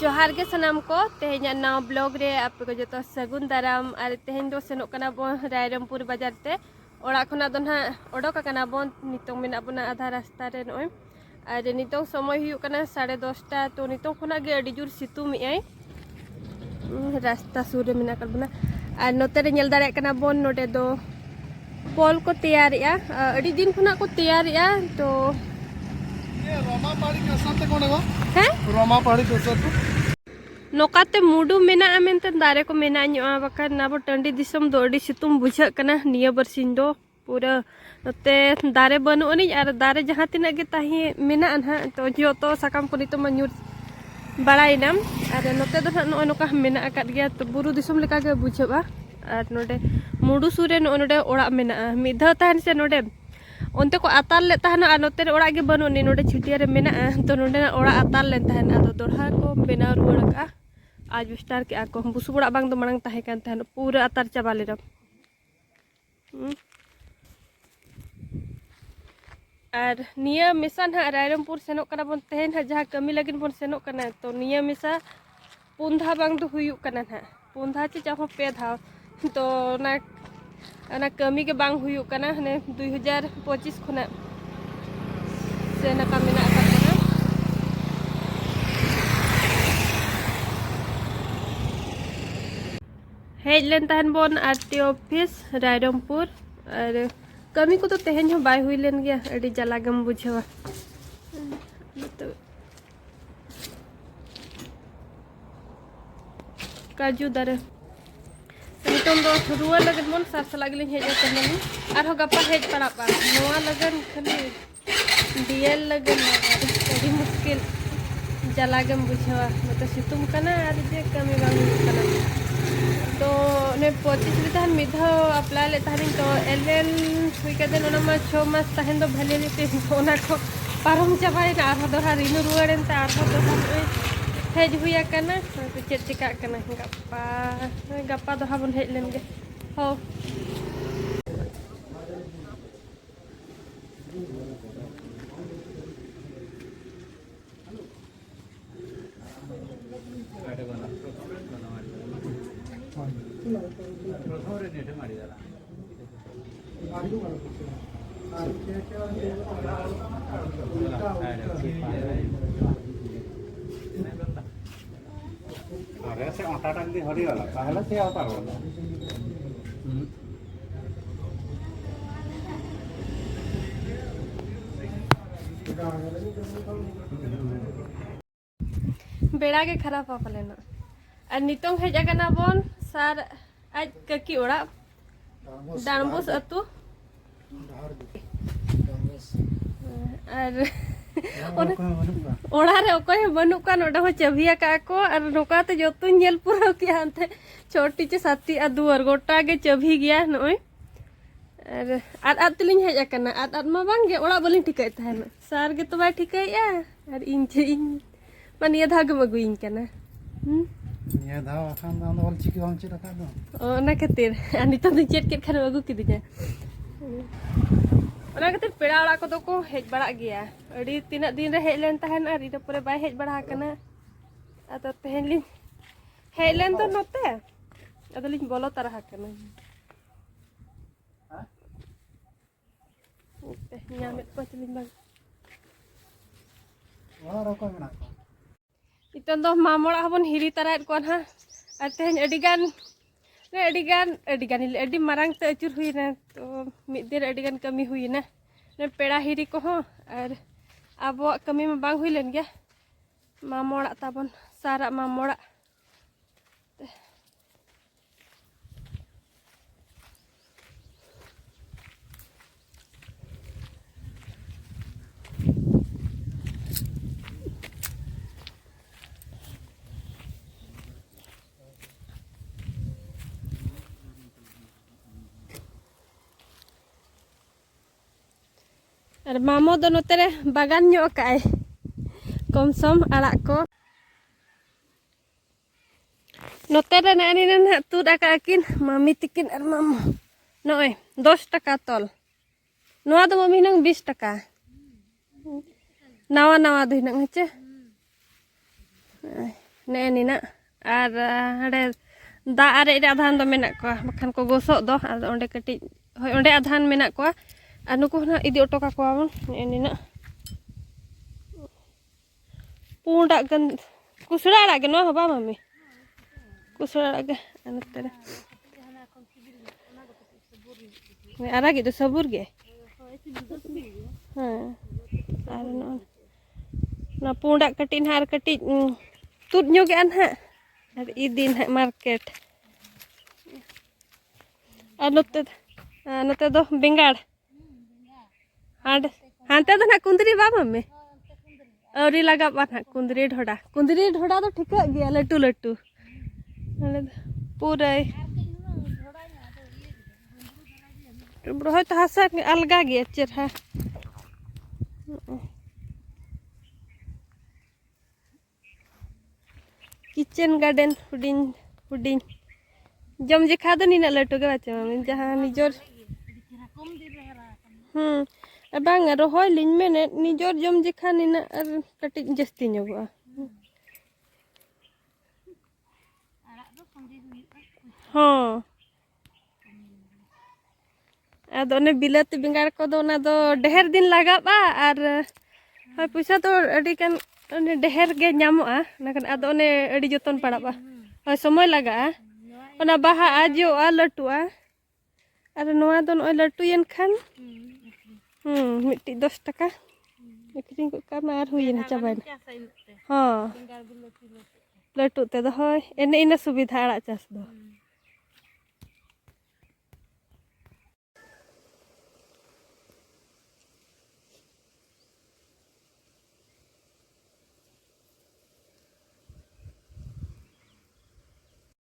जोहार के सनाम को तेहें नाव ब्लॉग रे आप को जो सगुन दाराम और तेहें दो सेनोक कना बोन रायरमपुर बाजार ते ओड़ा खना दो ना ओडोक कना बोन नितों मेना बना आधा रास्ता रे नोय और नितों समय हुई कना 10:30 तो नितों खना गे अड़ी जुर सितुम आई रास्ता सूर मेना कर बना और नोते रे नेल दाड़े कना बोन नोडे दो पोल को तैयार या अड़ी दिन खना को तैयार या तो ये रोमा पहाड़ी के साथ कौन है हैं रोमा पहाड़ी के साथ नोकाते मुडू मेना मेनते दारे को मेना बका नाबो टंडी दिसम दो अड़ी सितुम बुझा कना निया बरसिन दो पूरा नोते दारे बनु अनि और दारे जहाँ तिना गे ताही मेना ना तो जो तो साकाम को नितो मन्युर बड़ाइनाम और नोते दो नो नोका मेना अकाद गया तो बुरु दिसम लेका गे बुझाबा और नोडे मुडू सुरे नोडे ओड़ा मेना मिधा ताहन से नोडे उनते को आतार ले ताहना और नोते ओड़ा गे बनु नि नोडे छिटिया रे मेना तो नोडे ओड़ा आतार ले ताहना तो दोढ़ा को बेना रुवाड़ का आज विस्तार के आको बुसुबड़ा बांग दो मांग ताहे कान ताहन पूरा आतार चाबा ले रब और निया मिसा ना रायरमपुर सेनोक कना बन तेहेन हा जहाँ कमी लगिन बन सेनोक कना तो निया मिसा पुंधा बांग दो हुयुक कना ना पुंधा चे चाहो पे धाव तो ना कमी के बांग हुयुक कना ने 2025 खुना से ना कमी ना कना हेजलेन ताहन बोन आरटी ऑफिस रायरमपुर और कमी को तो तेहन हो बाय हुई लेन गया अड़ी जलागम बुझवा तो काजू दारे नितों दो रुआ लगन बोन सार सला गिलिन हेज करनली आर हो गप्पा हेज पड़ा पा नोआ लगन खाली डीएल लगन अड़ी मुश्किल जलागम बुझवा मतलब सितुम कना आर जे कमी बांग कना तो ने 25 रे तहन मिधा अप्लाई ले तहन तो एलएल हुई कदे ओना मा 6 मास तहन तो भले लेते ओना को पारम चाबाय ना आर दोहा रिनु रुवाड़न ता आर दोहा हेज हुया कना तो चेक चिका कना गप्पा दोहा बन हेज लेन गे हो अरे से आटा टाक दी हरी वाला पहले से आता वाला बेड़ा के खराब आप लेना और नितों हेज कना बोन सार आज ककी ओड़ा डांबुस अतु और ओड़ा रे ओकोय बनु का नोडा हो चबिया का को और नोका ते जोतु नेल पुरा किया अंते छोटी चे साथी आ दुआर गोटा गे चबी गया नोय और आद तलिन हेज कना आद मा बांग गे ओड़ा बलिन ठिकाय थान सार गे तो बा ठिकाया और इन मानिया धाग मगुइन कना ये धाव खान दान वाल चिकी हम चे रखा दो ओना खातिर अनिता तो चेट के खर अगु किदिया ओना खातिर पेड़ा ओड़ा को तो को हेज बड़ा गया अड़ी तीना दिन रे हेज लेन तहन और इदा परे बाय हेज बड़ा कना अतो तेहन लिन हेज लेन तो नोते अदो लिन बोलो तरह कना ओते न्यामेत पचलिन बाग और को मेना इतन दो मामोड़ा हबन हिरी तरायत कोन हा और तेहन अडी मारंग ते अचुर हुईना तो मिद दिन अडिगान कमी हुईना ने पेड़ा हिरी को हो और अब कमी में बांग हुई लेन गया मामोड़ा ताबन सारा मामोड़ा और मामो दो नोते रे बागान न्यो काए कम सम आड़ा को नोते रे नानी ना तुद आका किन मामी तिकिन और मामो नोय 10 टका तल नोआ दो मम्मी नंग 20 टका नावा नावा दो नंग हेचे ने निना और हड़े दा आरे आधान दो मेना को बखान को गोसो दो आदो ओंडे कटी होय ओंडे आधान मेना को और नुको ना इदी ऑटो का कोन ने निना पूंडा गन कुसड़ा आगे नो हबा मम्मी कुसड़ा आगे अनतरे आरागे तो सबुर गे हां आर ना पूंडा कटी हार कटी तुद ᱧᱚᱜ ᱜᱮ ᱟᱱ ᱦᱟᱸᱜ ᱟᱨ ᱤᱫᱤᱱ ᱦᱟᱸᱜ ᱢᱟᱨᱠᱮᱴ ᱟᱨ ᱱᱚᱛᱮ ᱫᱚ ᱵᱮᱸᱜᱟᱲ ᱦᱟᱱᱛᱮ ᱫᱚ ᱱᱟᱜ ᱠᱩᱸᱫᱽᱨᱤ ᱵᱟ ᱢᱟᱢᱮ ᱟᱹᱣᱨᱤ ᱞᱟᱜᱟᱵᱼᱟ ᱱᱟᱜ ᱠᱩᱸᱫᱽᱨᱤ ᱰᱷᱚᱰᱟ ᱫᱚ ᱴᱷᱤᱠᱟᱹᱜ ᱜᱮᱭᱟ ᱞᱟᱹᱴᱩ ᱞᱟᱹᱴᱩ ᱟᱞᱮ ᱫᱚ ᱯᱩᱨᱟᱹᱭ ᱦᱚᱭᱛᱚ ᱦᱟᱥᱟ ᱟᱞᱜᱟ ᱜᱮᱭᱟ ᱪᱮᱨᱦᱟ किचन गार्डन हुडिंग हुडिंग जम जेखा दो नीना लटू के बाचे मामी जहां निजोर बांग रोहय लिन मेने निजोर जम जेखा नीना और कटि जस्ती ᱧᱚᱜᱚᱜᱼᱟ हाँ आदो ने बिलाती बेंगार को दो ना दो ढेर दिन लगाबा और हाय पैसा तो अडी कान ओने ढेर गे ᱧᱟᱢᱚᱜᱼᱟ नकन आदो ने अडी जतन पड़ाबा हाय समय लगा ओना बाहा आजोआ लटुआ और नोआ दो नय लटुयन खान मिट्टी 10 टका एकरिंग को का मार हुइना चाबाइन हां लटु ते दो होय एने इना सुविधा आड़ा चास दो